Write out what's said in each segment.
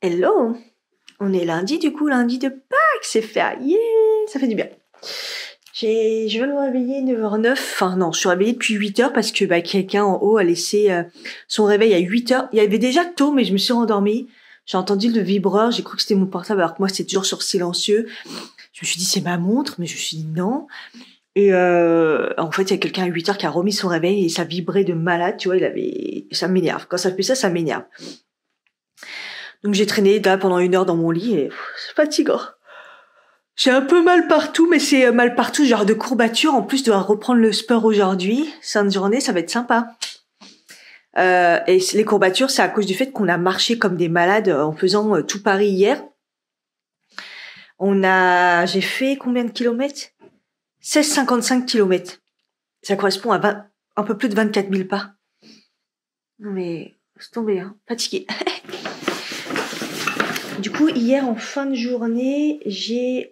Hello! On est lundi, du coup, lundi de Pâques, c'est férié, ça fait du bien. Je vais me réveiller 9h09, enfin non, je suis réveillée depuis 8h parce que quelqu'un en haut a laissé son réveil à 8h. Il y avait déjà tôt, mais je me suis rendormie. J'ai entendu le vibreur, j'ai cru que c'était mon portable, alors que moi, c'est toujours sur silencieux. Je me suis dit, c'est ma montre, mais je me suis dit non. Et en fait, il y a quelqu'un à 8h qui a remis son réveil et ça vibrait de malade, tu vois, ça m'énerve. Quand ça fait ça, ça m'énerve. Donc j'ai traîné là pendant 1 heure dans mon lit et c'est fatigant. J'ai un peu mal partout, mais c'est mal partout, genre de courbatures. En plus, je dois reprendre le sport aujourd'hui. Fin de journée, ça va être sympa. Et les courbatures, c'est à cause du fait qu'on a marché comme des malades en faisant tout Paris hier. J'ai fait combien de kilomètres? 16,55 kilomètres. Ça correspond à un peu plus de 24 000 pas. Non mais, c'est tombé, hein. Fatiguée. Du coup, hier, en fin de journée, j'ai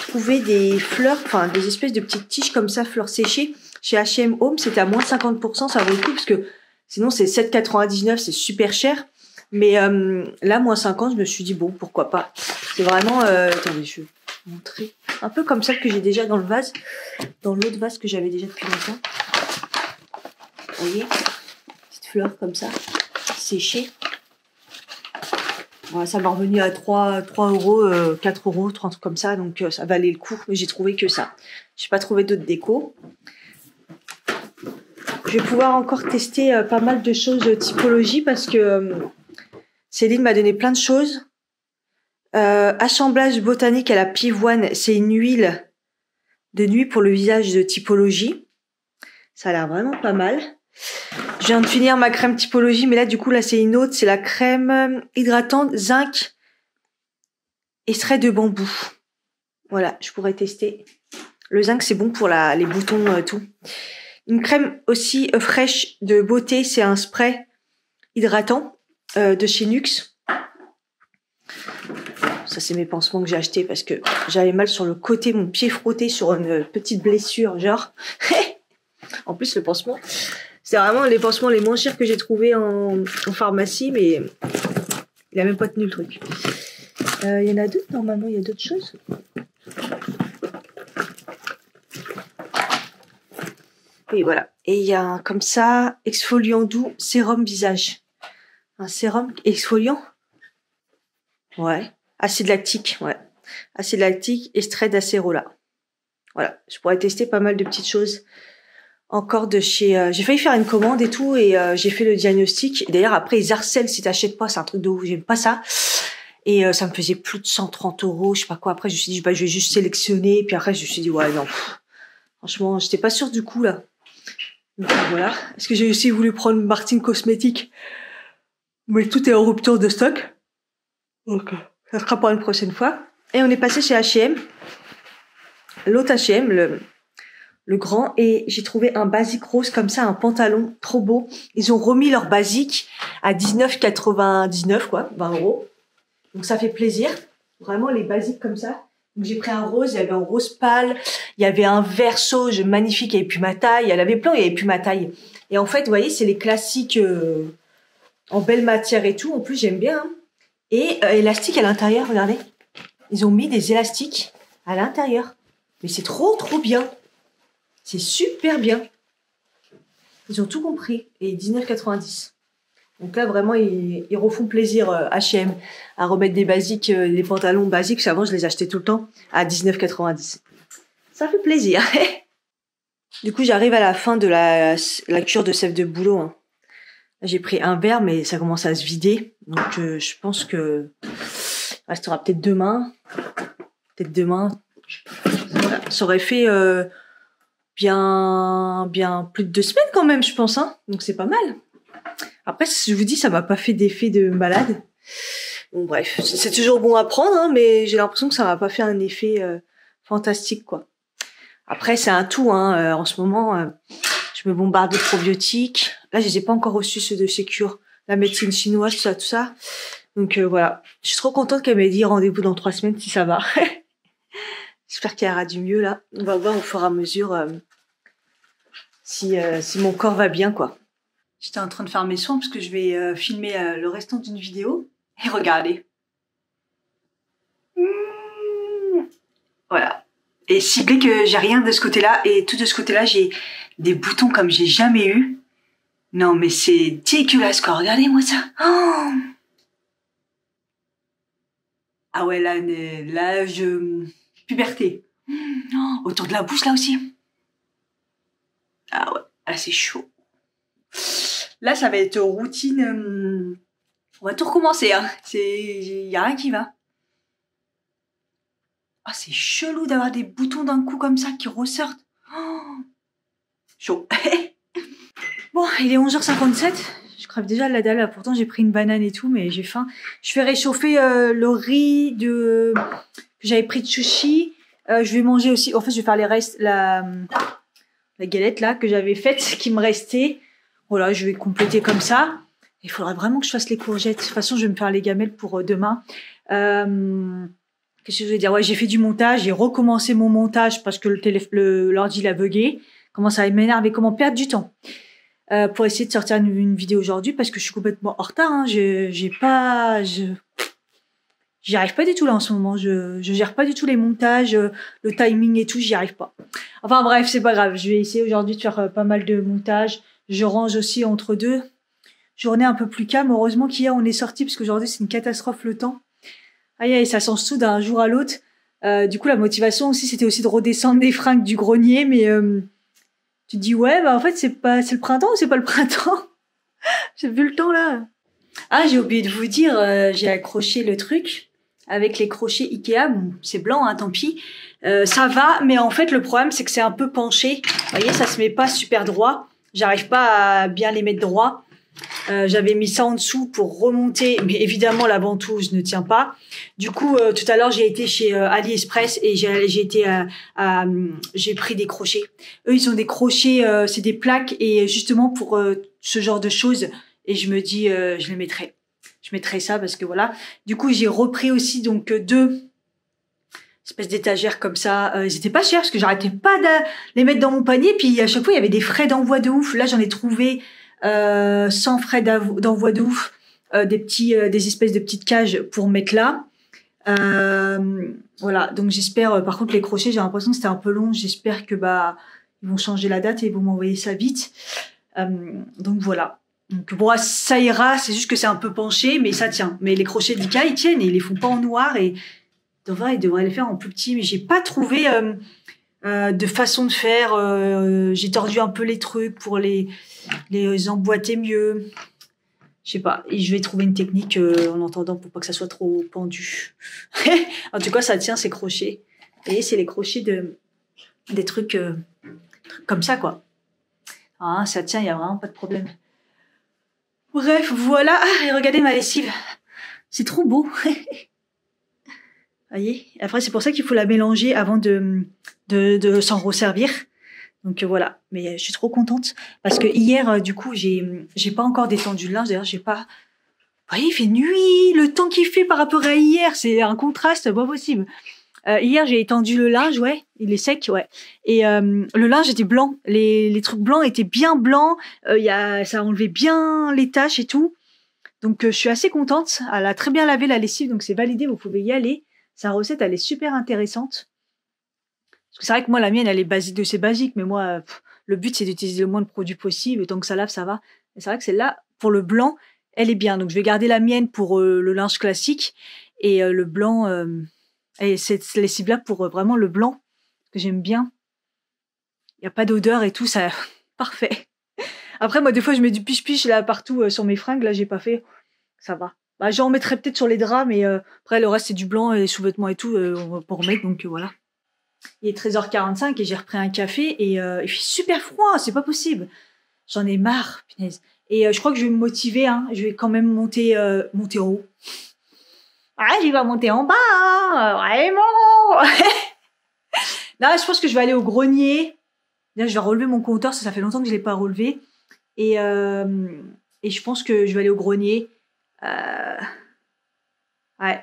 trouvé des fleurs, enfin des espèces de petites tiges comme ça, fleurs séchées, chez H&M Home. C'était à moins 50%, ça vaut le coup, parce que sinon c'est 7,99, c'est super cher. Mais là, moins 50, je me suis dit, bon, pourquoi pas. C'est vraiment... attendez, je vais vous montrer. Un peu comme celle que j'ai déjà dans le vase, dans l'autre vase que j'avais déjà depuis longtemps. Vous voyez, petite fleur comme ça, séchée. Ouais, ça m'a revenu à 3 euros, 4 euros, 3 trucs comme ça, donc ça valait le coup, mais j'ai trouvé que ça. J'ai pas trouvé d'autres décos. Je vais pouvoir encore tester pas mal de choses typologie parce que Céline m'a donné plein de choses. Assemblage botanique à la pivoine, c'est une huile de nuit pour le visage de typologie. Ça a l'air vraiment pas mal. Je viens de finir ma crème typologie, mais là, du coup, là, c'est une autre. C'est la crème hydratante zinc extrait de bambou. Voilà, je pourrais tester. Le zinc, c'est bon pour les boutons, tout. Une crème aussi fraîche de beauté, c'est un spray hydratant de chez Nuxe. Ça, c'est mes pansements que j'ai achetés parce que j'avais mal sur le côté, mon pied frotté sur une petite blessure, genre. En plus, le pansement, c'est vraiment les pansements les moins chers que j'ai trouvés en pharmacie, mais il a même pas tenu le truc. Il y en a d'autres, normalement, il y a d'autres choses. Et voilà. Et il y a un, comme ça, exfoliant doux, sérum visage. Un sérum exfoliant? Ouais. Acide lactique, ouais. Acide lactique, extrait d'acérola. Voilà. Je pourrais tester pas mal de petites choses. Encore de chez... j'ai failli faire une commande et tout, et j'ai fait le diagnostic. D'ailleurs, après, ils harcèlent si t'achètes pas, c'est un truc de ouf, j'aime pas ça. Et ça me faisait plus de 130 euros, je sais pas quoi. Après, je me suis dit, je vais juste sélectionner. Et puis après, je me suis dit, ouais, non. Franchement, j'étais pas sûre du coup, là. Donc voilà. Est-ce que j'ai aussi voulu prendre Martin Cosmétique? Mais tout est en rupture de stock. Donc, ça sera pour une prochaine fois. Et on est passé chez H&M. L'autre H&M, le grand, et j'ai trouvé un basique rose comme ça, un pantalon trop beau. Ils ont remis leur basique à 19,99 quoi, 20 euros. Donc ça fait plaisir. Vraiment les basiques comme ça. Donc j'ai pris un rose, il y avait un rose pâle, il y avait un vert sauge magnifique, il n'y avait plus ma taille, il y en avait plein, il n'y avait plus ma taille. Et en fait, vous voyez, c'est les classiques en belle matière et tout. En plus, j'aime bien. Hein. Et élastique à l'intérieur, regardez. Ils ont mis des élastiques à l'intérieur. Mais c'est trop, trop bien. C'est super bien. Ils ont tout compris. Et 19,90. Donc là, vraiment, ils refont plaisir H&M à remettre des basiques, les pantalons basiques. Parce qu'avant, je les achetais tout le temps à 19,90. Ça fait plaisir. Du coup, j'arrive à la fin de la cure de sève de bouleau. Hein. J'ai pris un verre, mais ça commence à se vider. Donc, je pense que restera peut-être demain. Peut-être demain. Voilà. Ça aurait fait bien plus de 2 semaines quand même, je pense. Hein. Donc, c'est pas mal. Après, je vous dis, ça m'a pas fait d'effet de malade. Bon, bref, c'est toujours bon à prendre, hein, mais j'ai l'impression que ça m'a pas fait un effet fantastique, quoi. Après, c'est un tout, hein. En ce moment, je me bombarde de probiotiques. Là, je les ai pas encore reçus, ceux de chez Cure. La médecine chinoise, tout ça. Donc, voilà. Je suis trop contente qu'elle m'ait dit rendez-vous dans 3 semaines si ça va. J'espère qu'il y aura du mieux, là. On va voir au fur et à mesure si mon corps va bien, quoi. J'étais en train de faire mes soins parce que je vais filmer le restant d'une vidéo. Et regardez. Voilà. Et ciblez que j'ai rien de ce côté-là. Et tout de ce côté-là, j'ai des boutons comme j'ai jamais eu. Non, mais c'est dégueulasse, quoi. Regardez-moi ça. Oh, ah ouais, là, puberté. Oh, autour de la bouche, là aussi. Ah ouais, là, c'est chaud. Là, ça va être routine. On va tout recommencer, hein. Y a rien qui va. Ah, c'est chelou d'avoir des boutons d'un coup comme ça qui ressortent. Oh, chaud. Bon, il est 11h57. Je crève déjà de la dalle. Pourtant, j'ai pris une banane et tout, mais j'ai faim. Je fais réchauffer le riz que j'avais pris de sushi. Je vais manger aussi. En fait, je vais faire les restes, la galette là que j'avais faite, qui me restait. Voilà, je vais compléter comme ça. Il faudrait vraiment que je fasse les courgettes. De toute façon, je vais me faire les gamelles pour demain. Qu'est-ce que je vais dire? Ouais, j'ai fait du montage. J'ai recommencé mon montage parce que l'ordi l'a bugué. Comment ça m'énerve, comment perdre du temps. Pour essayer de sortir une vidéo aujourd'hui parce que je suis complètement en retard. Hein. J'y arrive pas du tout là en ce moment. Je gère pas du tout les montages, le timing et tout. J'y arrive pas. Enfin bref, c'est pas grave. Je vais essayer aujourd'hui de faire pas mal de montage. Je range aussi entre deux. Journée un peu plus calme. Heureusement qu'hier on est sorti parce qu'aujourd'hui c'est une catastrophe le temps. Aïe aïe, ça change tout d'un jour à l'autre. Du coup la motivation aussi c'était aussi de redescendre des fringues du grenier, mais tu te dis ouais bah en fait c'est le printemps ou c'est pas le printemps. J'ai vu le temps là. Ah, j'ai oublié de vous dire, j'ai accroché le truc avec les crochets Ikea. Bon, c'est blanc, hein, tant pis. Ça va, mais en fait le problème c'est que c'est un peu penché. Vous voyez, ça se met pas super droit. J'arrive pas à bien les mettre droit. J'avais mis ça en dessous pour remonter, mais évidemment la ventouse ne tient pas. Du coup, tout à l'heure j'ai été chez AliExpress et j'ai pris des crochets. Eux ils ont des crochets, c'est des plaques et justement pour ce genre de choses. Et je me dis je les mettrai. Je mettrai ça parce que voilà. Du coup j'ai repris aussi donc deux espèces d'étagères comme ça. Ils étaient pas chers parce que j'arrêtais pas de les mettre dans mon panier. Puis à chaque fois il y avait des frais d'envoi de ouf. Là j'en ai trouvé sans frais d'envoi de ouf, des espèces de petites cages pour mettre là. Voilà, donc j'espère. Par contre, les crochets, j'ai l'impression que c'était un peu long. J'espère que ils vont changer la date et ils vont m'envoyer ça vite. Donc voilà. Donc bon, ça ira. C'est juste que c'est un peu penché, mais ça tient. Mais les crochets d'Ikea, ils tiennent et ils les font pas en noir et ils devraient les faire en plus petit. Mais j'ai pas trouvé de façon de faire. J'ai tordu un peu les trucs pour les emboîter mieux. Je sais pas. Et je vais trouver une technique en entendant pour pas que ça soit trop pendu. En tout cas, ça tient ces crochets. Et c'est les crochets des trucs comme ça, quoi. Ah, ça tient, il y a vraiment pas de problème. Bref, voilà. Ah, et regardez ma lessive. C'est trop beau. Voyez. Après, c'est pour ça qu'il faut la mélanger avant de s'en resservir. Donc voilà, mais je suis trop contente parce que hier, du coup, j'ai pas encore détendu le linge. D'ailleurs, j'ai pas. Vous voyez, il fait nuit. Le temps qu'il fait par rapport à hier, c'est un contraste pas possible. Hier, j'ai étendu le linge, ouais, il est sec, ouais. Et le linge était blanc. Les trucs blancs étaient bien blancs. Ça a enlevé bien les taches et tout. Donc je suis assez contente. Elle a très bien lavé la lessive, donc c'est validé. Vous pouvez y aller. Sa recette, elle est super intéressante. Parce que c'est vrai que moi, la mienne, elle est basique de chez basique, mais moi, le but, c'est d'utiliser le moins de produits possible. Tant que ça lave, ça va. Et c'est vrai que celle-là, pour le blanc, elle est bien. Donc, je vais garder la mienne pour le linge classique et le blanc, et cette lessive-là pour vraiment le blanc, que j'aime bien. Il n'y a pas d'odeur et tout, ça, parfait. Après, moi, des fois, je mets du piche-piche là partout sur mes fringues. Là, j'ai pas fait. Ça va. J'en mettrai peut-être sur les draps, mais après, le reste, c'est du blanc et les sous-vêtements et tout, on va pas remettre, donc voilà. Il est 13h45 et j'ai repris un café et il fait super froid, c'est pas possible. J'en ai marre, punaise. Et je crois que je vais me motiver, hein. Je vais quand même monter en haut. Ah, je vais monter en bas, vraiment. Là, je pense que je vais aller au grenier. Là, je vais relever mon compteur, ça fait longtemps que je l'ai pas relevé. Et je pense que je vais aller au grenier. Ouais.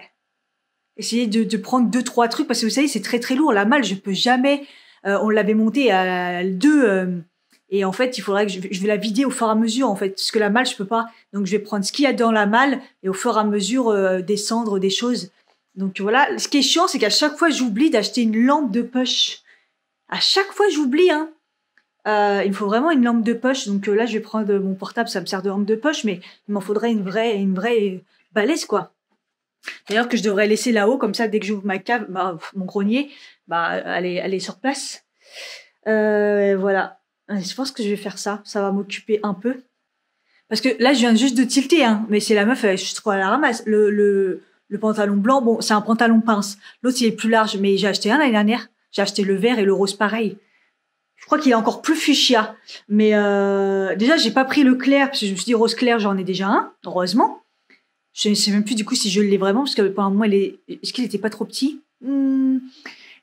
Essayer de prendre 2-3 trucs parce que vous savez c'est très très lourd, la malle je peux jamais, on l'avait monté à deux Et en fait, il faudrait que je vais la vider au fur et à mesure, en fait, parce que la malle, je peux pas. Donc, je vais prendre ce qu'il y a dans la malle et au fur et à mesure descendre des choses. Donc voilà. Ce qui est chiant, c'est qu'à chaque fois, j'oublie d'acheter une lampe de poche. À chaque fois, j'oublie, hein. Il me faut vraiment une lampe de poche. Donc là, je vais prendre mon portable, ça me sert de lampe de poche, mais il m'en faudrait une vraie balèze, quoi. D'ailleurs, que je devrais laisser là-haut, comme ça, dès que j'ouvre ma cave, mon grenier, elle est sur place. Voilà. Je pense que je vais faire ça. Ça va m'occuper un peu. Parce que là, je viens juste de tilter, hein. Mais c'est la meuf, je suis trop à la ramasse. Le pantalon blanc, bon, c'est un pantalon pince. L'autre, il est plus large, mais j'ai acheté un l'année dernière. J'ai acheté le vert et le rose pareil. Je crois qu'il est encore plus fuchsia. Mais déjà, j'ai pas pris le clair, parce que je me suis dit rose clair, j'en ai déjà un, heureusement. Je ne sais même plus du coup si je l'ai vraiment, parce que pendant un moment, est-ce qu'il était pas trop petit?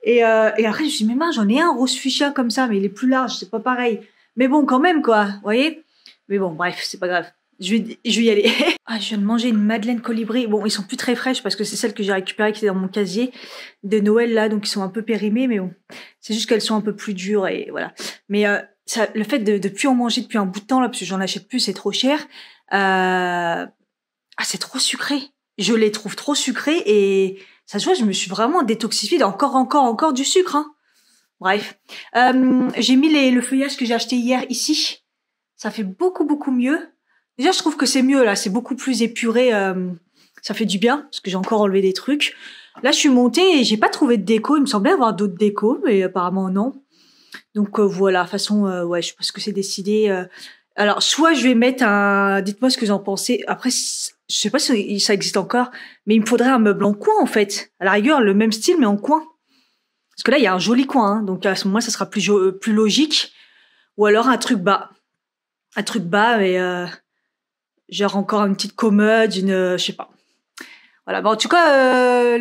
Et après, je me suis dit, mais mince, j'en ai un rose fuchsia comme ça, mais il est plus large, c'est pas pareil. Mais bon, quand même, quoi, vous voyez? Mais bon, bref, c'est pas grave. Je vais y aller. Ah, je viens de manger une madeleine colibri. Bon, ils sont plus très fraîches parce que c'est celles que j'ai récupérées qui étaient dans mon casier de Noël, là, donc ils sont un peu périmées, mais bon. C'est juste qu'elles sont un peu plus dures et voilà. Mais le fait de plus en manger depuis un bout de temps, là, parce que j'en achète plus, c'est trop cher. C'est trop sucré. Je les trouve trop sucrés et ça se voit, je me suis vraiment détoxifiée encore du sucre, hein. Bref. J'ai mis le feuillage que j'ai acheté hier ici. Ça fait beaucoup mieux. Déjà, je trouve que c'est mieux, là. C'est beaucoup plus épuré. Ça fait du bien, parce que j'ai encore enlevé des trucs. Là, je suis montée et j'ai pas trouvé de déco. Il me semblait avoir d'autres décos, mais apparemment, non. Donc, voilà. De toute façon, ouais, je pense que c'est décidé. Alors, soit je vais mettre dites-moi ce que vous en pensez. Après, je sais pas si ça existe encore, mais il me faudrait un meuble en coin, en fait. À la rigueur, le même style, mais en coin. Parce que là, il y a un joli coin, hein. Donc, à ce moment-là, ça sera plus logique. Ou alors, un truc bas. Un truc bas, mais genre encore une petite commode, je sais pas. Voilà. Bon, en tout cas,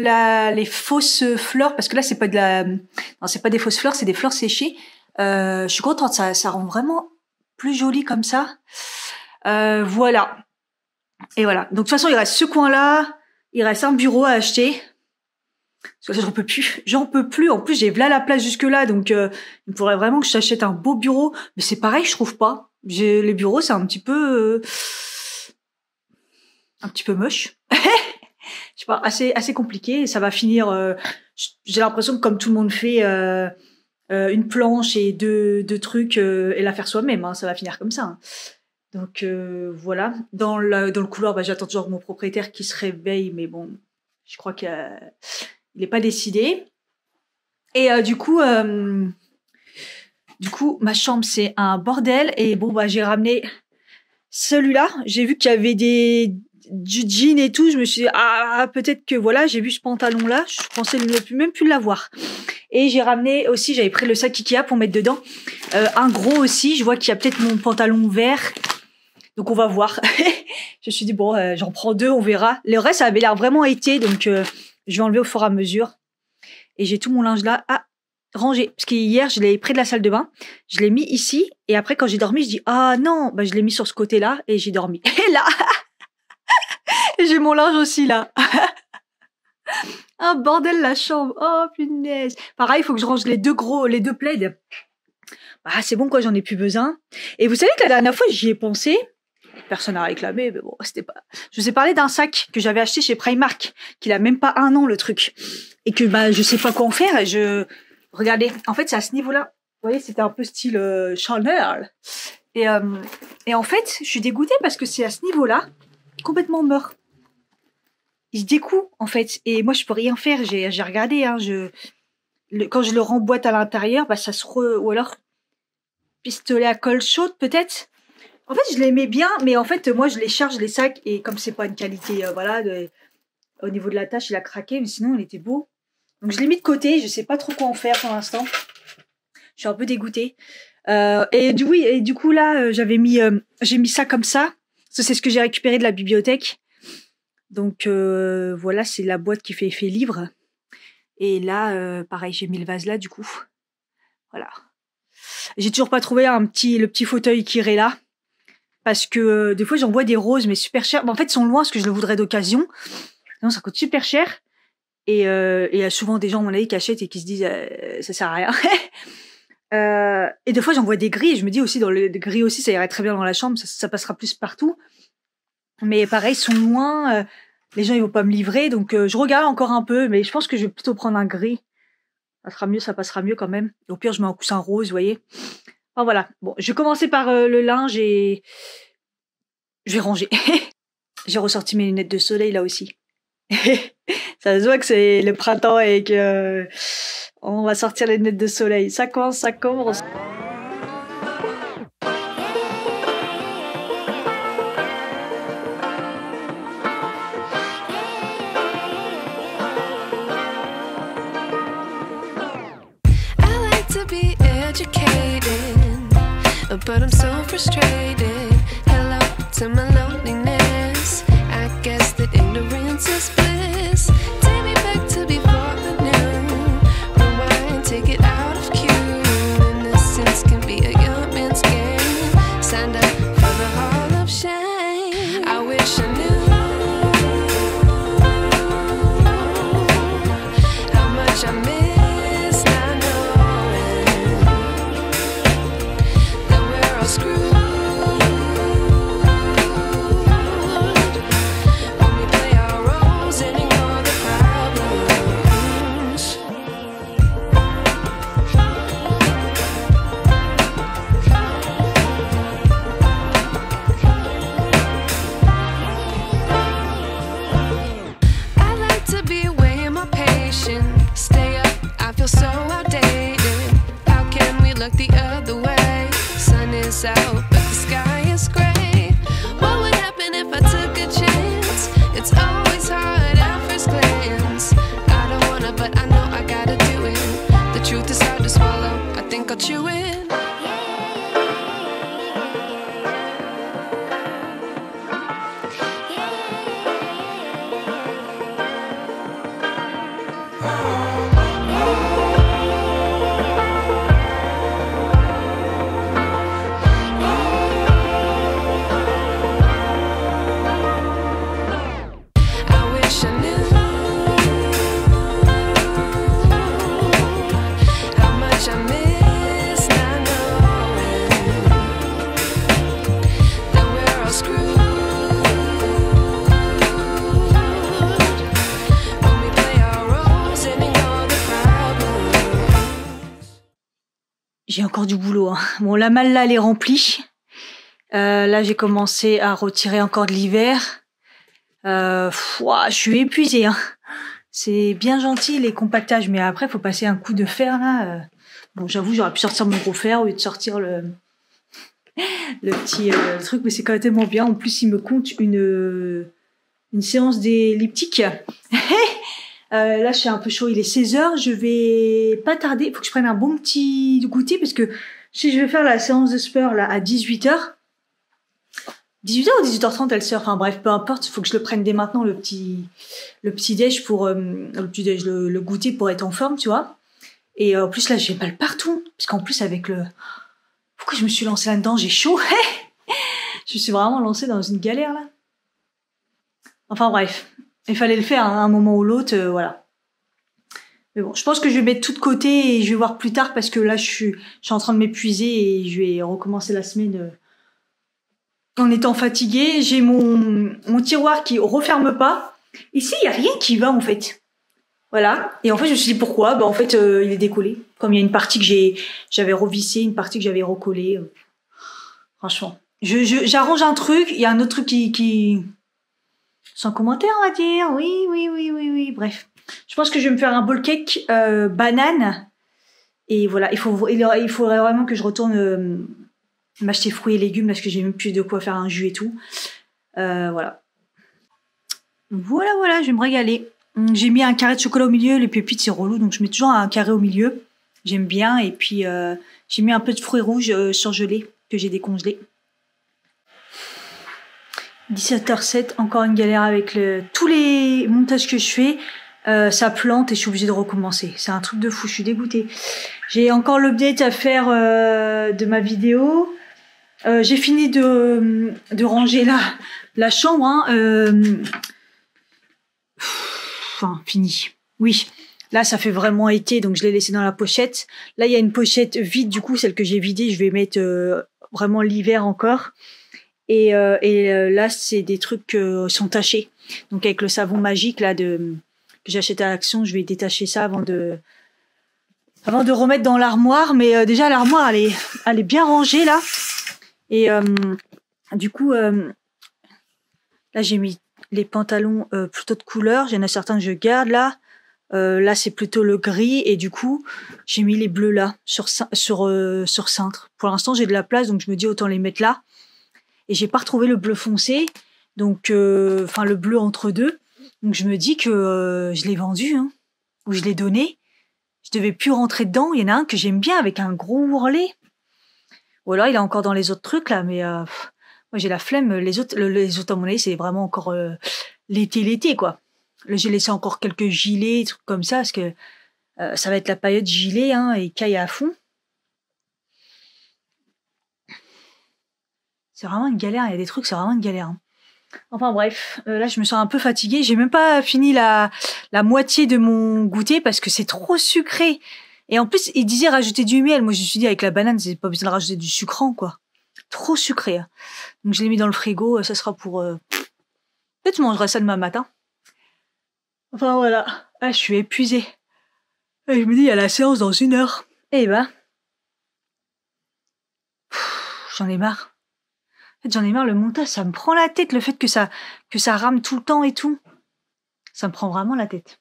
les fausses fleurs, parce que là c'est pas non, c'est pas des fausses fleurs, c'est des fleurs séchées. Je suis contente, ça rend vraiment plus joli comme ça. Voilà. Et voilà. Donc de toute façon, il reste ce coin-là, il reste un bureau à acheter. Parce que j'en peux plus. En plus, j'ai là la place jusque là, donc il me faudrait vraiment que j'achète un beau bureau. Mais c'est pareil, je trouve pas. Les bureaux, c'est un petit peu moche. Je sais pas, assez compliqué. Et ça va finir. J'ai l'impression que comme tout le monde fait une planche et deux trucs et la faire soi-même, hein, ça va finir comme ça. Hein. Donc voilà. Dans le couloir, j'attends toujours mon propriétaire qui se réveille, mais bon, je crois qu'il n'est pas décidé. Et du coup, ma chambre c'est un bordel. Et bon, j'ai ramené celui-là. J'ai vu qu'il y avait du jean et tout. Je me suis dit, peut-être que voilà, j'ai vu ce pantalon-là. Je pensais même plus l'avoir. Et j'ai ramené aussi, j'avais pris le sac Ikea pour mettre dedans. Un gros aussi. Je vois qu'il y a peut-être mon pantalon vert. Donc on va voir. Je me suis dit, bon, j'en prends 2, on verra. Le reste, ça avait l'air vraiment été. Donc je vais enlever au fur et à mesure. Et j'ai tout mon linge là à ranger. Parce qu'hier, je l'ai pris de la salle de bain. Je l'ai mis ici. Et après, quand j'ai dormi, je dis, non, je l'ai mis sur ce côté-là. Et j'ai dormi. Et là, j'ai mon linge aussi là. Un bordel la chambre. Oh punaise. Pareil, il faut que je range les deux plaids. C'est bon quoi, j'en ai plus besoin. Et vous savez que la dernière fois, j'y ai pensé. Personne n'a réclamé, mais bon, c'était pas. Je vous ai parlé d'un sac que j'avais acheté chez Primark, qu'il a même pas 1 an le truc, et que je sais pas quoi en faire. Et regardez, en fait, c'est à ce niveau-là. Vous voyez, c'était un peu style Chanel. Et en fait, je suis dégoûtée parce que c'est à ce niveau-là, complètement mort. Il se découd en fait, et moi je peux rien faire. J'ai regardé, hein, quand je le remboîte à l'intérieur, ça se ou alors pistolet à colle chaude peut-être. En fait, je les mets bien, mais en fait, moi, je les charge, les sacs, et comme c'est pas une qualité, au niveau de la tâche, il a craqué, mais sinon, il était beau. Donc, je l'ai mis de côté, je sais pas trop quoi en faire pour l'instant. Je suis un peu dégoûtée. Et du coup, là, j'ai mis ça comme ça. Ça, c'est ce que j'ai récupéré de la bibliothèque. Donc, voilà, c'est la boîte qui fait effet livre. Et là, pareil, j'ai mis le vase là, du coup. Voilà. J'ai toujours pas trouvé le petit fauteuil qui irait là. Parce que des fois, j'en vois des roses, mais super chères. En fait, ils sont loin, parce que je le voudrais d'occasion. Non, ça coûte super cher. Et il y a souvent des gens, à mon avis, qui achètent et qui se disent ça sert à rien. Et des fois, j'en vois des gris. Et je me dis aussi, dans le gris aussi, ça irait très bien dans la chambre. Ça passera plus partout. Mais pareil, ils sont loin. Les gens, ils vont pas me livrer. Donc, je regarde encore un peu. Mais je pense que je vais plutôt prendre un gris. Ça sera mieux, ça passera mieux quand même. Et au pire, je mets un coussin rose, vous voyez. Enfin, voilà. Bon, je vais commencer par le linge et je vais ranger. J'ai ressorti mes lunettes de soleil là aussi. Ça se voit que c'est le printemps et que on va sortir les lunettes de soleil. Ça commence, ça commence. I like to be educated, but I'm so frustrated. Hello to my loneliness. I guess that ignorance is bliss. Take me back to before the new. Rewind, take it out of cue. Innocence can be a young man's game. Signed up for the hall of shame. I wish I knew how much I miss not knowing that we're all screwed. When we play our roles and ignore the problems. I like to be away in my patience. Stay up, I feel so outdated. How can we look the other way? Sun is out, but the sky is gray. What would happen if I took a chance? It's always hard at first glance. I don't wanna, but I know I gotta do it. The truth is hard to swallow, I think I'll chew it. I wish I knew how much I miss not knowing that we're all screwed when we play our roles and ignore the problems. J'ai encore du boulot. Hein. Bon, la malle là, elle est remplie. Là, j'ai commencé à retirer encore de l'hiver. Je suis épuisée. Hein. C'est bien gentil les compactages, mais après, faut passer un coup de fer là. Bon, j'avoue, j'aurais pu sortir mon gros fer au lieu de sortir le petit truc, mais c'est quand même tellement bien. En plus, il me compte une séance d'elliptique. Là, je suis un peu chaud. Il est 16h. Je vais pas tarder. Faut que je prenne un bon petit goûter parce que si je vais faire la séance de sport là à 18h, 18h ou 18h30 elle sort. Enfin bref, peu importe. Faut que je le prenne dès maintenant le petit déj pour le goûter pour être en forme, tu vois. Et en plus là, j'ai mal partout parce qu'en plus avec le pourquoi je me suis lancée là-dedans, j'ai chaud. Je me suis vraiment lancée dans une galère là. Enfin bref. Il fallait le faire à un moment ou l'autre, voilà. Mais bon, je pense que je vais mettre tout de côté et je vais voir plus tard parce que là, je suis en train de m'épuiser et je vais recommencer la semaine en étant fatiguée. J'ai mon tiroir qui referme pas. Ici, il y a rien qui va en fait. Voilà. Et en fait, je me suis dit pourquoi. En fait, il est décollé. Comme il y a une partie que j'avais revissée, une partie que j'avais recollée. Franchement, j'arrange un truc. Il y a un autre truc qui sans commentaire, on va dire. Oui. Bref. Je pense que je vais me faire un bowl cake banane. Et voilà, il faudrait vraiment que je retourne m'acheter fruits et légumes parce que j'ai même plus de quoi faire un jus et tout. Voilà. Voilà, je vais me régaler. J'ai mis un carré de chocolat au milieu. Les pépites, c'est relou, donc je mets toujours un carré au milieu. J'aime bien. Et puis, j'ai mis un peu de fruits rouges surgelés que j'ai décongelés. 17h07, encore une galère avec tous les montages que je fais. Ça plante et je suis obligée de recommencer. C'est un truc de fou, je suis dégoûtée. J'ai encore l'update à faire de ma vidéo. J'ai fini de ranger la chambre. Enfin, fini. Oui. Là, ça fait vraiment été, donc je l'ai laissé dans la pochette. Là, il y a une pochette vide, du coup, celle que j'ai vidée, je vais mettre vraiment l'hiver encore. Et là, c'est des trucs qui sont tachés. Donc avec le savon magique là que j'achète à Action, je vais détacher ça avant de remettre dans l'armoire. Mais déjà l'armoire, elle est bien rangée là. Et du coup, là j'ai mis les pantalons plutôt de couleur. Il y en a certains que je garde là. Là c'est plutôt le gris et du coup j'ai mis les bleus là sur cintre. Pour l'instant j'ai de la place donc je me dis autant les mettre là. Et j'ai pas retrouvé le bleu foncé, donc enfin le bleu entre deux. Donc je me dis que je l'ai vendu, hein, ou je l'ai donné. Je devais plus rentrer dedans. Il y en a un que j'aime bien avec un gros ourlet. Ou alors il est encore dans les autres trucs là, mais moi j'ai la flemme. Les autres à mon avis c'est vraiment encore l'été quoi. Là j'ai laissé encore quelques gilets, des trucs comme ça parce que ça va être la période gilet hein, et caille à fond. C'est vraiment une galère, il y a des trucs, c'est vraiment une galère. Hein. Enfin bref, là je me sens un peu fatiguée. J'ai même pas fini la moitié de mon goûter parce que c'est trop sucré. Et en plus, il disait rajouter du miel. Moi je me suis dit avec la banane, c'est pas besoin de rajouter du sucrant quoi. Trop sucré. Hein. Donc je l'ai mis dans le frigo, ça sera pour... Peut-être je mangerai ça demain matin. Enfin voilà, ah, je suis épuisée. Et je me dis, il y a la séance dans 1 heure. Eh ben... J'en ai marre. J'en ai marre, le montage, ça me prend la tête, le fait que ça rame tout le temps et tout. Ça me prend vraiment la tête.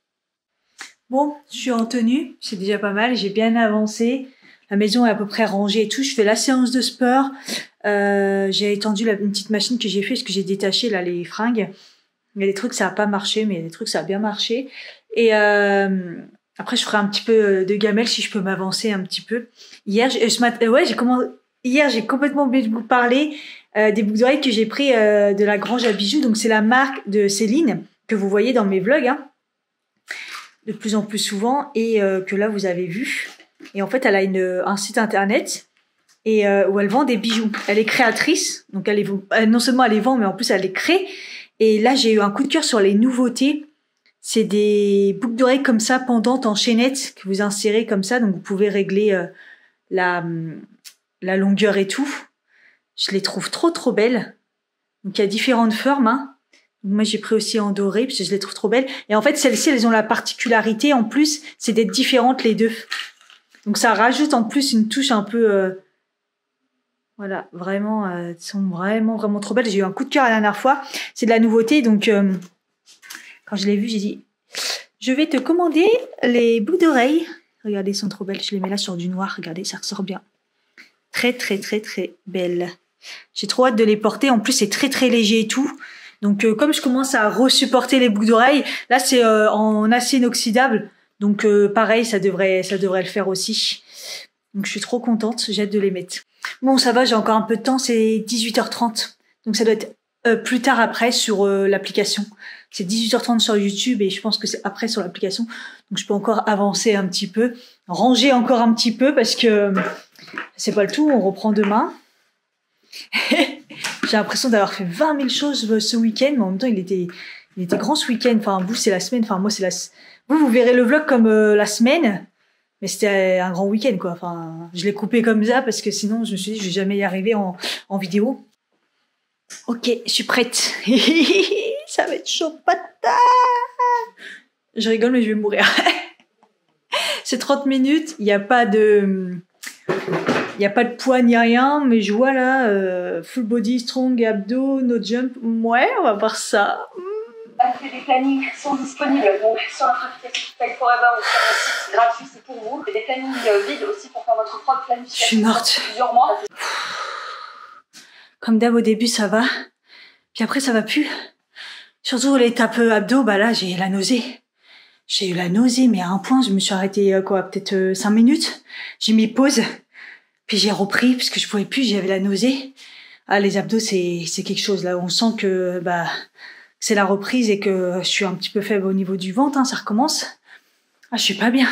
Bon, je suis en tenue, c'est déjà pas mal, j'ai bien avancé. La maison est à peu près rangée et tout. Je fais la séance de sport. J'ai étendu une petite machine que j'ai fait, parce que j'ai détaché là les fringues. Il y a des trucs, ça a pas marché, mais il y a des trucs, ça a bien marché. Et après, je ferai un petit peu de gamelle si je peux m'avancer un petit peu. Hier, Hier, j'ai complètement oublié de vous parler des boucles d'oreilles que j'ai pris de la Grange à Bijoux. Donc, c'est la marque de Céline que vous voyez dans mes vlogs, hein, de plus en plus souvent et que là, vous avez vu. Et en fait, elle a un site internet et où elle vend des bijoux. Elle est créatrice, donc non seulement elle les vend, mais en plus, elle les crée. Et là, j'ai eu un coup de cœur sur les nouveautés. C'est des boucles d'oreilles comme ça, pendantes en chaînette, que vous insérez comme ça. Donc, vous pouvez régler la longueur et tout. Je les trouve trop belles. Donc il y a différentes formes. Hein. Moi j'ai pris aussi en doré parce que je les trouve trop belles. Et en fait celles-ci elles ont la particularité en plus c'est d'être différentes les deux. Donc ça rajoute en plus une touche un peu voilà vraiment elles sont vraiment trop belles. J'ai eu un coup de cœur la dernière fois. C'est de la nouveauté donc quand je l'ai vu j'ai dit je vais te commander les boucles d'oreilles. Regardez elles sont trop belles. Je les mets là sur du noir. Regardez ça ressort bien. Très belle. J'ai trop hâte de les porter. En plus, c'est très léger et tout. Donc, comme je commence à resupporter les boucles d'oreilles, là, c'est en acier inoxydable. Donc, pareil, ça devrait le faire aussi. Donc, je suis trop contente. J'ai hâte de les mettre. Bon, ça va, j'ai encore un peu de temps. C'est 18h30. Donc, ça doit être plus tard après sur l'application. C'est 18h30 sur YouTube et je pense que c'est après sur l'application. Donc, je peux encore avancer un petit peu. Ranger encore un petit peu parce que c'est pas le tout. On reprend demain. J'ai l'impression d'avoir fait 20 000 choses ce week-end, mais en même temps, il était grand ce week-end. Enfin, vous, c'est la semaine. Enfin, moi, c'est vous verrez le vlog comme la semaine, mais c'était un grand week-end, quoi. Enfin, je l'ai coupé comme ça parce que sinon, je me suis dit, je vais jamais y arriver en vidéo. Ok, je suis prête. Ça va être chaud patate. Je rigole, mais je vais mourir. C'est 30 minutes. Il n'y a pas de poids ni rien, mais je vois là, full body, strong, abdos, no jump. Ouais, on va voir ça. Les plannings sont disponibles donc sur notre application Pay Forever ou sur notre site gratuit, c'est pour vous. Et des plannings vides aussi pour faire votre propre planification. Je suis morte. Plusieurs mois. Comme d'hab au début ça va, puis après ça va plus. Surtout l'étape abdos, bah là j'ai la nausée. J'ai eu la nausée, mais à un point je me suis arrêtée peut-être 5 minutes. J'ai mis pause. Puis j'ai repris parce que je pouvais plus, j'avais la nausée. Ah, les abdos, c'est quelque chose là. On sent que c'est la reprise et que je suis un petit peu faible au niveau du ventre. Hein, ça recommence. Ah, je suis pas bien.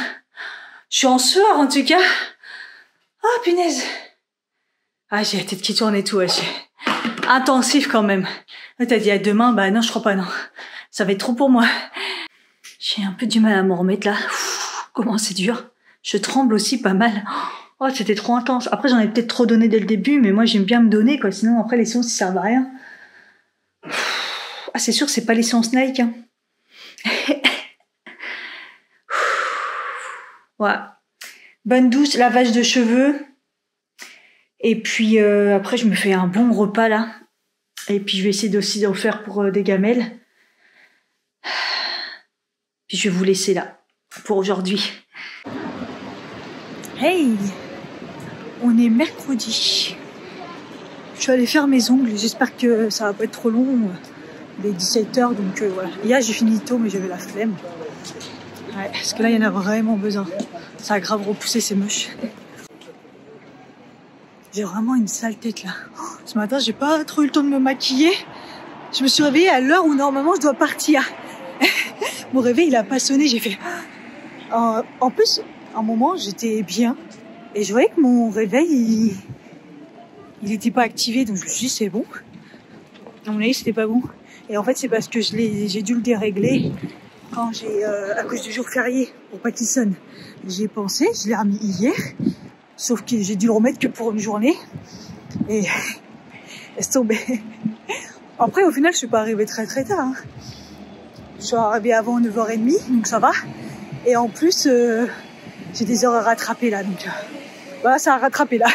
Je suis en sueur en tout cas. Ah, punaise. Ah, j'ai la tête qui tourne et tout. Ouais, intensif quand même. T'as dit à demain, bah non, je crois pas non. Ça va être trop pour moi. J'ai un peu du mal à m'en remettre là. comment c'est dur. Je tremble aussi pas mal. Oh, c'était trop intense. Après, j'en ai peut-être trop donné dès le début, mais moi, j'aime bien me donner, quoi. Sinon, après, les séances, ça servent à rien. Ah, c'est sûr, c'est pas les séances Nike, hein. Voilà. Bonne douce, lavage de cheveux. Et puis, après, je me fais un bon repas, là. Et puis, je vais essayer aussi d'en faire pour des gamelles. Puis, je vais vous laisser là, pour aujourd'hui. Hey! On est mercredi. Je suis allée faire mes ongles. J'espère que ça va pas être trop long. Il est 17h, donc voilà. Hier, j'ai fini tôt, mais j'avais la flemme. Ouais, parce que là, il y en a vraiment besoin. Ça a grave repoussé, c'est moche. J'ai vraiment une sale tête, là. Ce matin, j'ai pas trop eu le temps de me maquiller. Je me suis réveillée à l'heure où, normalement, je dois partir. Mon réveil, il a pas sonné. J'ai fait... En plus, à un moment, j'étais bien. Et je voyais que mon réveil, il était pas activé. Donc, je me suis dit, c'est bon. À mon avis, c'était pas bon. Et en fait, c'est parce que j'ai dû le dérégler quand à cause du jour férié, pour pas qu'il sonne. J'y ai pensé, je l'ai remis hier, sauf que j'ai dû le remettre que pour une journée. Et laisse tomber. Après, au final, je suis pas arrivée très tard. Hein. Je suis arrivée avant 9h30, donc ça va. Et en plus, j'ai des heures à rattraper là, donc voilà, ça a rattrapé là.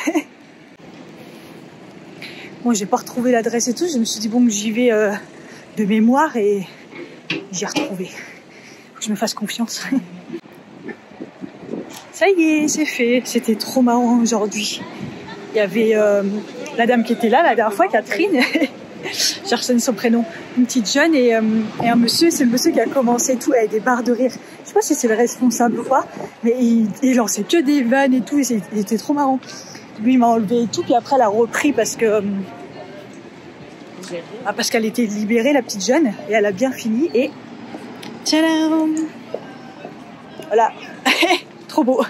Bon, j'ai pas retrouvé l'adresse et tout, je me suis dit bon, que j'y vais de mémoire et j'ai retrouvé. Faut que je me fasse confiance. Ça y est, c'est fait. C'était trop marrant aujourd'hui. Il y avait la dame qui était là la dernière fois, Catherine. J'ai retenu son prénom. Une petite jeune et un monsieur. C'est le monsieur qui a commencé tout avec des barres de rire. Je sais pas si c'est le responsable ou pas, mais il lançait que des vannes et tout. Et il était trop marrant. Lui, il m'a enlevé et tout. Puis après, elle a repris parce qu'elle était libérée, la petite jeune. Et elle a bien fini. Et tadam! Voilà. Trop beau.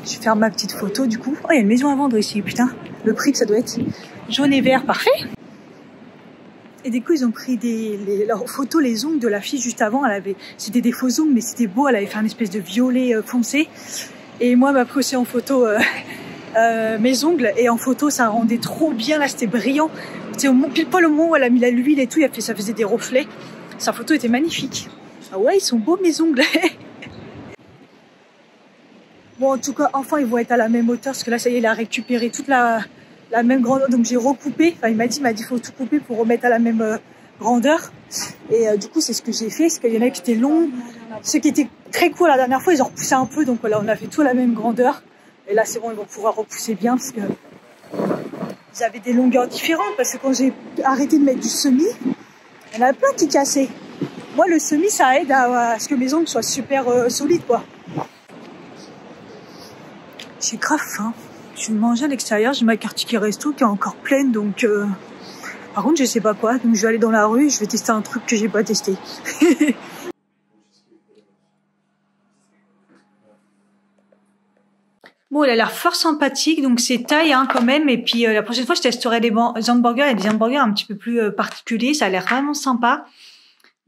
Je vais faire ma petite photo du coup. Oh, il y a une maison à vendre ici, putain. Le prix que ça doit être jaune et vert, parfait. Et du coup, ils ont pris leurs photos, les ongles de la fille juste avant. C'était des faux ongles, mais c'était beau. Elle avait fait un espèce de violet foncé. Et moi, elle m'a pris aussi en photo mes ongles. Et en photo, ça rendait trop bien. Là, c'était brillant. C'est pile poil au moment où elle a mis l'huile et tout. Ça faisait des reflets. Sa photo était magnifique. Ah ouais, ils sont beaux mes ongles. Bon, en tout cas, enfin, ils vont être à la même hauteur parce que là, ça y est, il a récupéré toute la même grandeur. Donc, j'ai recoupé. Enfin, il m'a dit, faut tout couper pour remettre à la même grandeur. Et du coup, c'est ce que j'ai fait. Parce qu'il y en a qui étaient longs. Ceux qui étaient très courts la dernière fois, ils ont repoussé un peu. Donc, voilà, on a fait tout à la même grandeur. Et là, c'est bon, ils vont pouvoir repousser bien parce que ils avaient des longueurs différentes. Parce que quand j'ai arrêté de mettre du semis, il y en a plein qui cassaient. Moi, le semis, ça aide à ce que mes ongles soient super solides, quoi. J'ai grave faim. Je vais manger à l'extérieur. J'ai ma carte ticket resto qui est encore pleine, donc... Par contre, je sais pas quoi. Donc, je vais aller dans la rue et je vais tester un truc que j'ai pas testé. Bon, il a l'air fort sympathique, donc c'est taille hein, quand même. Et puis la prochaine fois, je testerai des hamburgers. Il y a des hamburgers un petit peu plus particuliers. Ça a l'air vraiment sympa.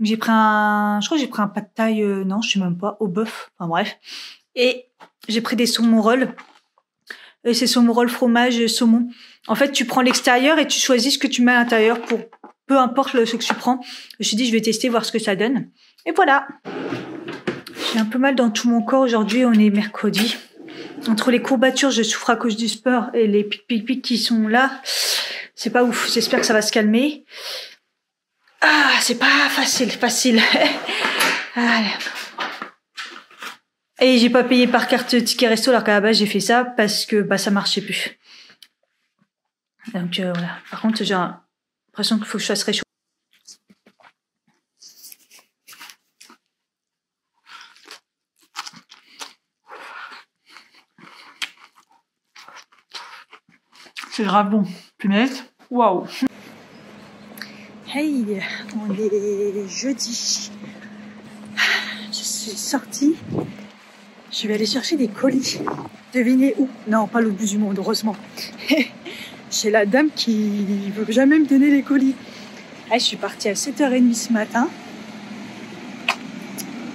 J'ai pris je crois que j'ai pris un pas de taille, non, je sais même pas, au bœuf. Enfin bref. Et j'ai pris des saumon rolls. Et c'est saumon roll fromage saumon. En fait, tu prends l'extérieur et tu choisis ce que tu mets à l'intérieur pour peu importe ce que tu prends. Je me suis dit, je vais tester, voir ce que ça donne. Et voilà. J'ai un peu mal dans tout mon corps aujourd'hui. On est mercredi. Entre les courbatures, je souffre à cause du sport et les pic-pic qui sont là. C'est pas ouf. J'espère que ça va se calmer. Ah, c'est pas facile. Allez. Et j'ai pas payé par carte ticket resto alors qu'à la base j'ai fait ça parce que ça marchait plus. Donc voilà. Par contre, j'ai l'impression qu'il faut que je fasse réchauffer. C'est grave bon. Punaise. Waouh. Hey, on est jeudi. Je suis sortie. Je vais aller chercher des colis. Devinez où? Non, pas l'autre bout du monde, heureusement. Chez la dame qui veut jamais me donner les colis. Je suis partie à 7h30 ce matin.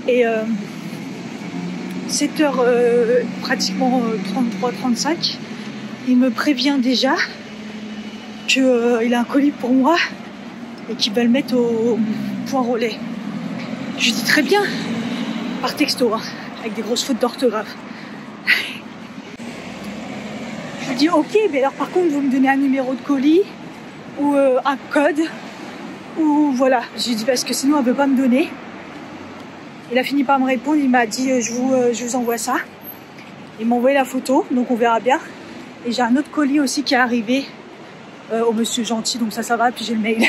Et 7h, pratiquement 33-35, il me prévient déjà qu'il a un colis pour moi et qu'il va le mettre au point relais. Je lui dis très bien, par texto, hein, avec des grosses fautes d'orthographe. Je lui dis ok, mais alors par contre vous me donnez un numéro de colis ou un code, ou voilà. Je lui dis parce que sinon elle veut pas me donner. Il a fini par me répondre, il m'a dit je vous envoie ça. Il m'a envoyé la photo, donc on verra bien. Et j'ai un autre colis aussi qui est arrivé au monsieur gentil, donc ça va, puis j'ai le mail.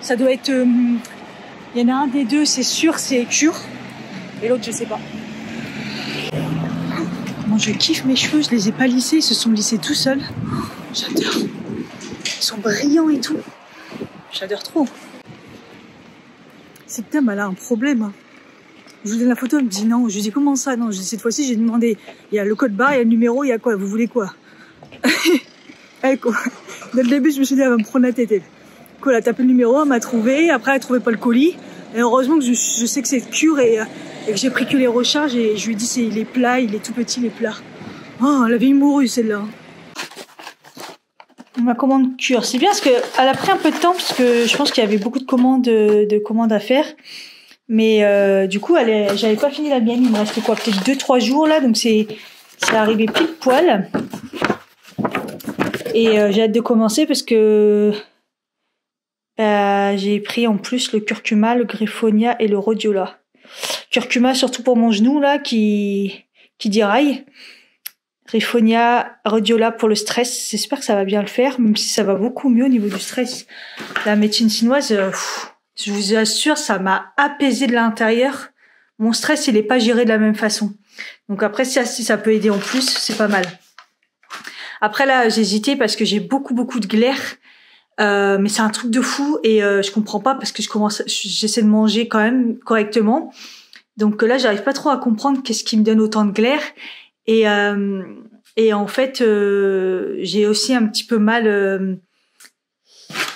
Ça doit être... il y en a un des deux, c'est sûr, c'est Cure. Et l'autre, je sais pas. Comment je kiffe mes cheveux, je les ai pas lissés, ils se sont lissés tout seuls. J'adore. Ils sont brillants et tout. J'adore trop. Cette dame, elle a un problème. Je lui donne la photo, elle me dit non. Je lui dis comment ça? Non, cette fois-ci, j'ai demandé. Il y a le code barre, il y a le numéro, il y a quoi? Vous voulez quoi? Dès le début, je me suis dit, elle va me prendre la tête. Elle a tapé le numéro, elle m'a trouvé. Après, elle trouvait pas le colis. Et heureusement que je sais que c'est Cure et que j'ai pris que les recharges. Et je lui ai dit, il est plat, il est tout petit, les plats. Oh, elle avait une morue, celle-là. Ma commande Cure, c'est bien parce qu'elle a pris un peu de temps parce que je pense qu'il y avait beaucoup de commandes à faire. Mais du coup, j'avais pas fini la mienne. Il me restait quoi, peut-être 2-3 jours là, donc c'est arrivé pile poil. Et j'ai hâte de commencer parce que j'ai pris en plus le curcuma, le griffonia et le rhodiola. Curcuma surtout pour mon genou là qui déraille. Griffonia, rhodiola pour le stress. J'espère que ça va bien le faire, même si ça va beaucoup mieux au niveau du stress. La médecine chinoise, je vous assure, ça m'a apaisé de l'intérieur. Mon stress, il est pas géré de la même façon. Donc après, si ça peut aider en plus, c'est pas mal. Après là, j'ai hésité parce que j'ai beaucoup de glaire. Mais c'est un truc de fou et je comprends pas parce que j'essaie de manger quand même correctement. Donc là, j'arrive pas trop à comprendre qu'est-ce qui me donne autant de glaire. Et en fait, j'ai aussi un petit peu mal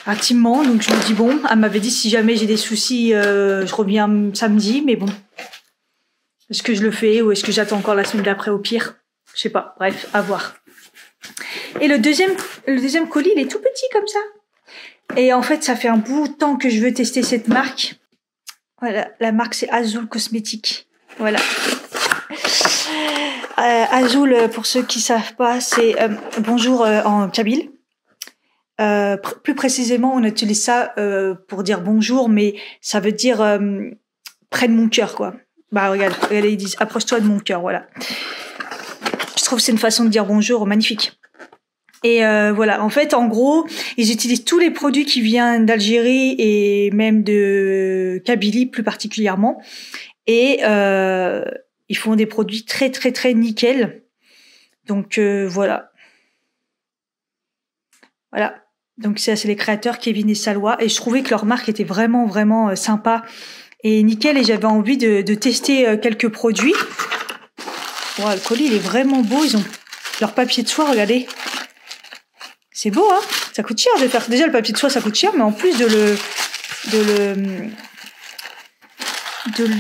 intimement. Donc je me dis bon, elle m'avait dit si jamais j'ai des soucis, je reviens samedi. Mais bon, est-ce que je le fais ou est-ce que j'attends encore la semaine d'après au pire? Je sais pas. Bref, à voir. Et le deuxième colis, il est tout petit comme ça. Et en fait, ça fait un bout de temps que je veux tester cette marque. Voilà, la marque c'est Azul Cosmétique. Voilà. Azul, pour ceux qui savent pas, c'est bonjour en kabyle. Plus précisément, on utilise ça pour dire bonjour, mais ça veut dire près de mon cœur, quoi. Bah regarde, ils disent approche-toi de mon cœur, voilà. Je trouve que c'est une façon de dire bonjour magnifique. Et voilà, en fait, en gros, ils utilisent tous les produits qui viennent d'Algérie et même de Kabylie plus particulièrement. Et ils font des produits très nickel. Donc voilà. Voilà. Donc ça, c'est les créateurs Kevin et Salwa. Et je trouvais que leur marque était vraiment sympa et nickel. Et j'avais envie de tester quelques produits. Wow, le colis, il est vraiment beau. Ils ont leur papier de soie, regardez. C'est beau, hein. Ça coûte cher de faire. Déjà, le papier de soie, ça coûte cher, mais en plus de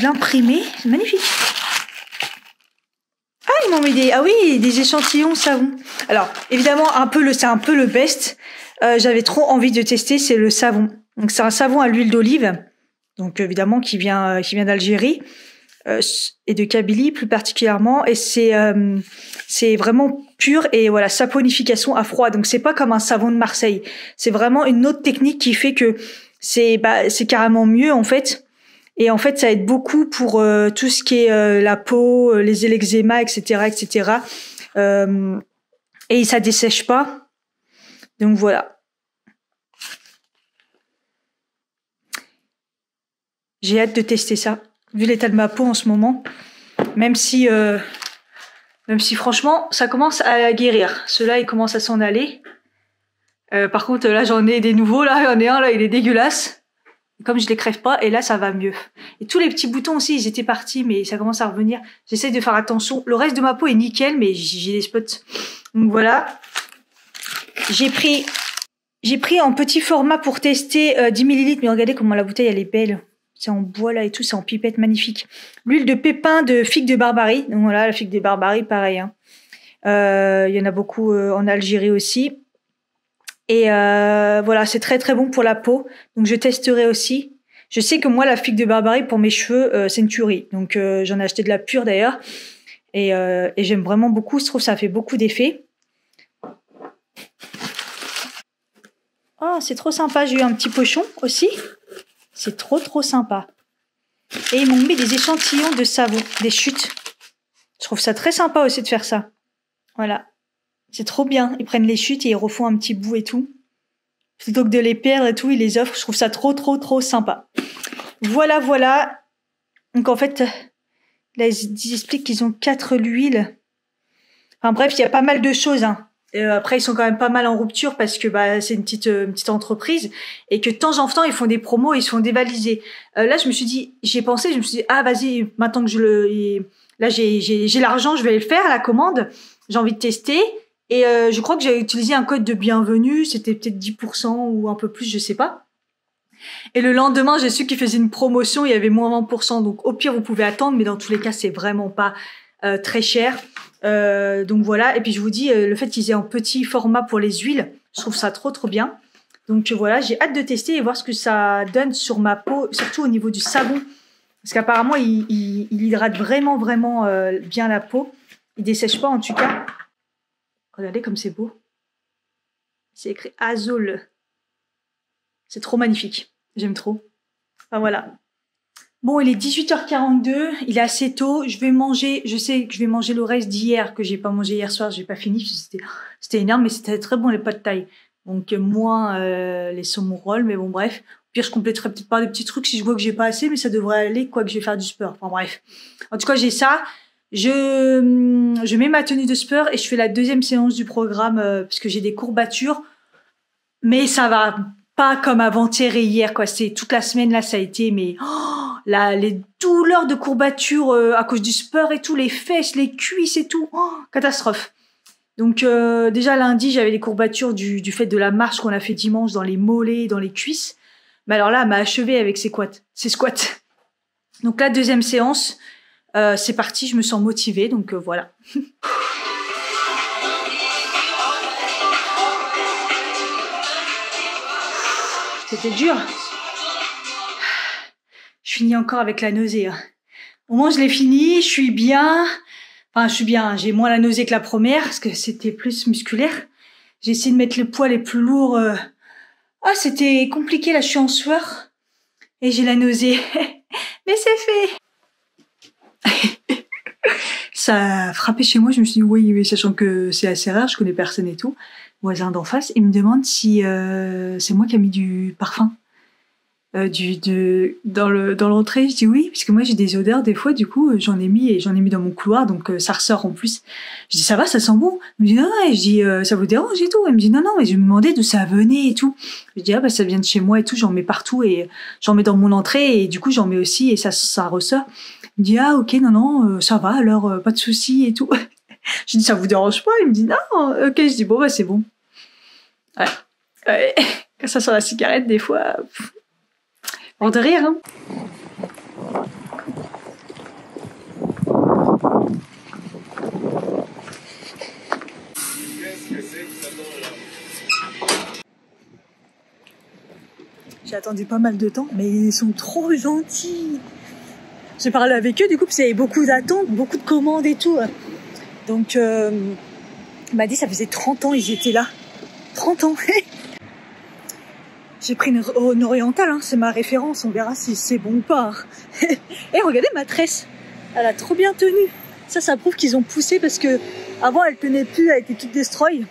l'imprimer, c'est magnifique. Ah, ils m'ont mis des échantillons savon. Alors, évidemment, c'est un peu le best. J'avais trop envie de tester, c'est le savon. Donc, c'est un savon à l'huile d'olive. Donc, évidemment, qui vient d'Algérie. Et de Kabylie plus particulièrement, et c'est vraiment pur et voilà, saponification à froid. Donc c'est pas comme un savon de Marseille, c'est vraiment une autre technique qui fait que c'est carrément mieux en fait. Et en fait ça aide beaucoup pour tout ce qui est la peau, les eczémas, etc. Et ça dessèche pas. Donc voilà. J'ai hâte de tester ça. Vu l'état de ma peau en ce moment, même si franchement ça commence à guérir. Ceux-là ils commencent à s'en aller. Par contre là j'en ai des nouveaux, là j'en ai un là il est dégueulasse. Comme je les crève pas et là ça va mieux. Et tous les petits boutons aussi ils étaient partis mais ça commence à revenir. J'essaie de faire attention. Le reste de ma peau est nickel mais j'ai des spots. Donc voilà. J'ai pris en petit format pour tester 10 ml mais regardez comment la bouteille elle est belle. C'est en bois là et tout, c'est en pipette magnifique. L'huile de pépin de figue de Barbarie. Donc voilà, la figue de Barbarie, pareil. Hein. Il y en a beaucoup en Algérie aussi. Et voilà, c'est très très bon pour la peau. Donc je testerai aussi. Je sais que moi, la figue de Barbarie pour mes cheveux, c'est une tuerie. Donc j'en ai acheté de la pure d'ailleurs. Et j'aime vraiment beaucoup. Je trouve que ça fait beaucoup d'effets. Oh, c'est trop sympa. J'ai eu un petit pochon aussi. C'est trop trop sympa. Et ils m'ont mis des échantillons de savon, des chutes. Je trouve ça très sympa aussi de faire ça. Voilà. C'est trop bien. Ils prennent les chutes et ils refont un petit bout et tout. Plutôt que de les perdre et tout, ils les offrent. Je trouve ça trop trop trop sympa. Voilà, voilà. Donc en fait, là ils expliquent qu'ils ont 4 huiles. Enfin bref, il y a pas mal de choses. Hein. Après, ils sont quand même pas mal en rupture parce que bah c'est une petite entreprise et que de temps en temps ils font des promos, ils se font dévaliser. Là, je me suis dit, je me suis dit ah vas-y, maintenant que là j'ai l'argent, je vais le faire la commande. J'ai envie de tester et je crois que j'ai utilisé un code de bienvenue, c'était peut-être 10% ou un peu plus, je sais pas. Et le lendemain, j'ai su qu'ils faisaient une promotion, il y avait moins 20%. Donc au pire, vous pouvez attendre, mais dans tous les cas, c'est vraiment pas très cher. Donc voilà, et puis je vous dis, le fait qu'ils aient un petit format pour les huiles, je trouve ça trop trop bien. Donc voilà, j'ai hâte de tester et voir ce que ça donne sur ma peau, surtout au niveau du savon. Parce qu'apparemment, il hydrate vraiment vraiment bien la peau. Il dessèche pas en tout cas. Regardez comme c'est beau. C'est écrit Azul. C'est trop magnifique. J'aime trop. Enfin voilà. Bon, il est 18h42, il est assez tôt. Je vais manger, je sais que je vais manger le reste d'hier, que j'ai pas mangé hier soir, j'ai pas fini, c'était énorme, mais c'était très bon les pâtes thaï. Donc moins les saumon rolls, mais bon bref. Au pire, je compléterai peut-être pas des petits trucs si je vois que j'ai pas assez, mais ça devrait aller, quoi que je vais faire du sport. Enfin bref. En tout cas, j'ai ça. Je mets ma tenue de sport et je fais la deuxième séance du programme parce que j'ai des courbatures, mais ça va pas comme avant-hier et hier, quoi. C'est toute la semaine là, ça a été, mais là, les douleurs de courbatures à cause du sport et tout, les fesses, les cuisses et tout, catastrophe. Donc déjà lundi, j'avais les courbatures du fait de la marche qu'on a fait dimanche dans les mollets, dans les cuisses. Mais alors là, elle m'a achevé avec ses squats. Donc la deuxième séance, c'est parti, je me sens motivée, donc voilà. C'était dur. Je finis encore avec la nausée. Au moins, je l'ai fini, je suis bien. Enfin, je suis bien. J'ai moins la nausée que la première, parce que c'était plus musculaire. J'ai essayé de mettre les poids les plus lourds. Ah, c'était compliqué, là, je suis en sueur. Et j'ai la nausée. Mais c'est fait. Ça a frappé chez moi, je me suis dit, oui, sachant que c'est assez rare, je connais personne et tout. Voisin d'en face, il me demande si c'est moi qui ai mis du parfum dans l'entrée. Je dis oui, parce que moi j'ai des odeurs des fois, du coup j'en ai mis dans mon couloir, donc ça ressort en plus. Je dis ça va, ça sent bon. Il me dit non, et je dis ça vous dérange et tout. Elle me dit non, mais je me demandais d'où ça venait et tout. Je dis ah bah ça vient de chez moi et tout, j'en mets partout et j'en mets dans mon entrée et du coup j'en mets aussi et ça ressort. Il me dit ah ok, non, ça va alors, pas de souci et tout. Je dis ça vous dérange pas? Il me dit non, ok. Je dis bon bah c'est bon. Ouais. Quand ça sent la cigarette des fois, hors de rire. Hein. J'ai attendu pas mal de temps, mais ils sont trop gentils. J'ai parlé avec eux du coup parce qu'il y avait beaucoup d'attentes, beaucoup de commandes et tout. Donc, il m'a dit ça faisait 30 ans ils étaient là. 30 ans. J'ai pris une orientale, hein, c'est ma référence, on verra si c'est bon ou pas. Et regardez ma tresse, elle a trop bien tenu. Ça prouve qu'ils ont poussé parce que avant elle tenait plus, elle était toute destroy.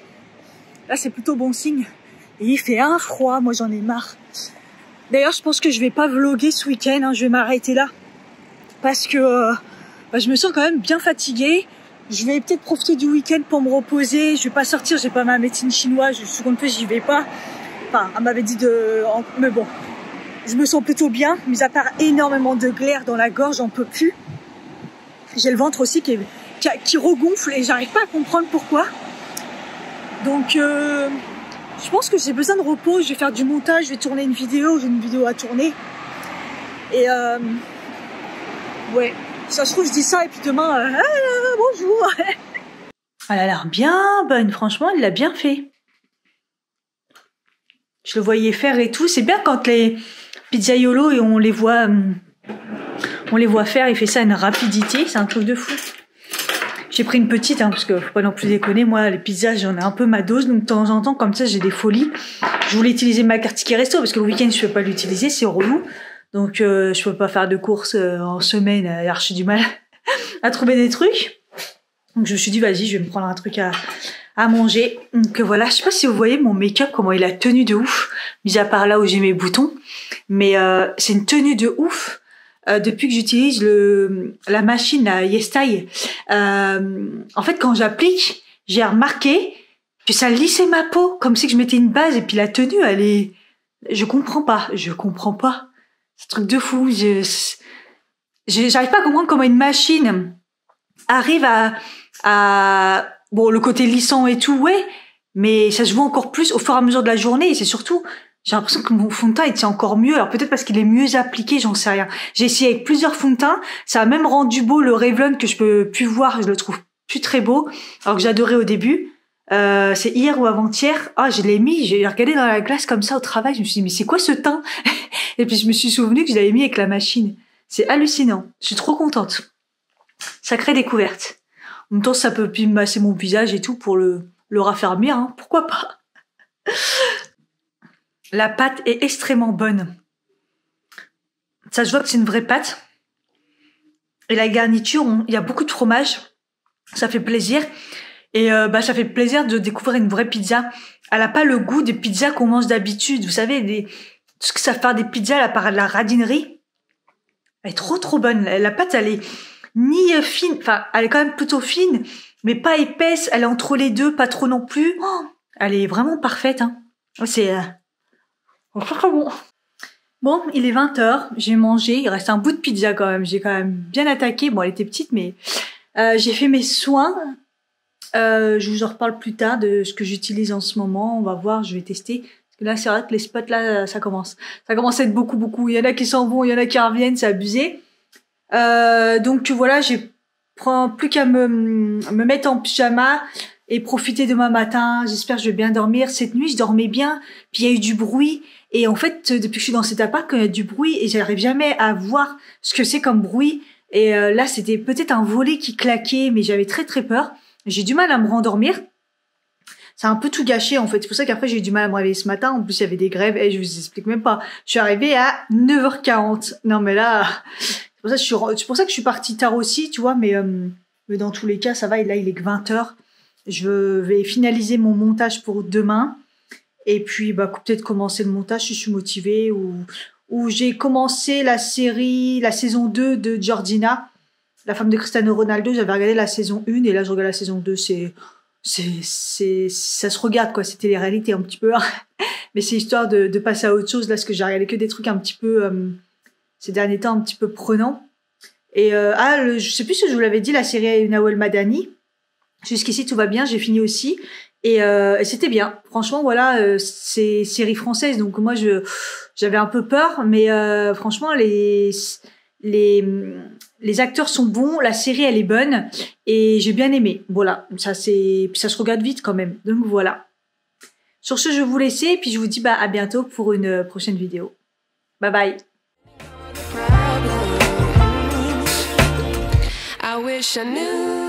Là c'est plutôt bon signe. Et il fait un froid, moi j'en ai marre. D'ailleurs je pense que je vais pas vlogger ce week-end, hein, je vais m'arrêter là. Parce que je me sens quand même bien fatiguée. Je vais peut-être profiter du week-end pour me reposer. Je vais pas sortir, j'ai pas ma médecine chinoise. Je suis compte fait, j'y vais pas. Enfin, elle m'avait dit mais bon, je me sens plutôt bien. Mis à part énormément de glaire dans la gorge, j'en peux plus. J'ai le ventre aussi qui regonfle et j'arrive pas à comprendre pourquoi. Donc, je pense que j'ai besoin de repos. Je vais faire du montage, je vais tourner une vidéo. J'ai une vidéo à tourner. Et ouais, ça se trouve, je dis ça et puis demain, bonjour. Elle a l'air bien bonne, franchement, elle l'a bien fait. Je le voyais faire et tout. C'est bien quand les pizzaiolos et on les voit faire. Il fait ça à une rapidité, c'est un truc de fou. J'ai pris une petite, parce que faut pas non plus déconner. Moi, les pizzas, j'en ai un peu ma dose, donc de temps en temps, comme ça, j'ai des folies. Je voulais utiliser ma carte ticket resto parce que le week-end, je peux pas l'utiliser, c'est relou. Donc, je peux pas faire de courses en semaine. Alors, j'ai du mal à trouver des trucs. Donc, je me suis dit, vas-y, je vais me prendre un truc à manger. Donc, voilà. Je sais pas si vous voyez mon make-up, comment il a tenu de ouf. Mis à part là où j'ai mes boutons. Mais, c'est une tenue de ouf. Depuis que j'utilise la machine, la YesStyle. En fait, quand j'applique, j'ai remarqué que ça lissait ma peau. Comme si que je mettais une base et puis la tenue, elle est, je comprends pas. C'est un truc de fou. J'arrive pas à comprendre comment une machine arrive bon, le côté lissant et tout, ouais, mais ça se voit encore plus au fur et à mesure de la journée et c'est surtout, j'ai l'impression que mon fond de teint il tient encore mieux. Alors peut-être parce qu'il est mieux appliqué, j'en sais rien. J'ai essayé avec plusieurs fonds de teint, ça a même rendu beau le Revlon que je peux plus voir, je le trouve plus très beau, alors que j'adorais au début. C'est hier ou avant-hier, je l'ai mis, j'ai regardé dans la glace comme ça au travail, je me suis dit mais c'est quoi ce teint? Et puis je me suis souvenu que je l'avais mis avec la machine. C'est hallucinant, je suis trop contente. Sacrée découverte. En même temps, ça peut masser mon visage et tout pour le raffermir, pourquoi pas. La pâte est extrêmement bonne. Ça se voit que c'est une vraie pâte. Et la garniture, il y a beaucoup de fromage. Ça fait plaisir. Et ça fait plaisir de découvrir une vraie pizza. Elle a pas le goût des pizzas qu'on mange d'habitude. Vous savez, tout ce que ça fait faire des pizzas, là, par la radinerie. Elle est trop bonne. La pâte, elle est ni fine, enfin, elle est quand même plutôt fine, mais pas épaisse. Elle est entre les deux, pas trop non plus. Elle est vraiment parfaite, C'est très bon. Bon, il est 20h. J'ai mangé. Il reste un bout de pizza quand même. J'ai quand même bien attaqué. Bon, elle était petite, mais j'ai fait mes soins. Je vous en reparle plus tard de ce que j'utilise en ce moment. On va voir, je vais tester. Parce que là, c'est vrai que les spots, là, ça commence à être beaucoup. Il y en a qui s'en vont, il y en a qui reviennent, c'est abusé. Donc voilà, j'ai plus qu'à me mettre en pyjama et profiter demain matin. J'espère que je vais bien dormir. Cette nuit, je dormais bien. Puis il y a eu du bruit. Et en fait, depuis que je suis dans cet appart, il y a du bruit et j'arrive jamais à voir ce que c'est comme bruit. Et là, c'était peut-être un volet qui claquait, mais j'avais très peur. J'ai du mal à me rendormir. Ça a un peu tout gâché, en fait. C'est pour ça qu'après, j'ai eu du mal à me réveiller ce matin. En plus, il y avait des grèves. Et je vous explique même pas. Je suis arrivée à 9h40. Non, mais là, c'est pour ça que je suis partie tard aussi, tu vois. Mais dans tous les cas, ça va. Et là, il est que 20h. Je vais finaliser mon montage pour demain. Et puis, peut-être commencer le montage si je suis motivée. Ou j'ai commencé la saison 2 de Georgina, la femme de Cristiano Ronaldo. J'avais regardé la saison 1 et là, je regarde la saison 2. Ça se regarde, quoi. C'était les réalités un petit peu. Mais c'est histoire de passer à autre chose. Là, parce que j'ai regardé que des trucs un petit peu, ces derniers temps, un petit peu prenants. Et, je sais plus si je vous l'avais dit, la série Nawal Madani. Jusqu'ici, tout va bien. J'ai fini aussi. Et c'était bien. Franchement, voilà, c'est série française. Donc, moi, j'avais un peu peur. Mais, franchement, les acteurs sont bons, la série elle est bonne et j'ai bien aimé. Voilà, ça se regarde vite quand même. Donc voilà. Sur ce, je vais vous laisser et puis je vous dis à bientôt pour une prochaine vidéo. Bye bye. I wish I knew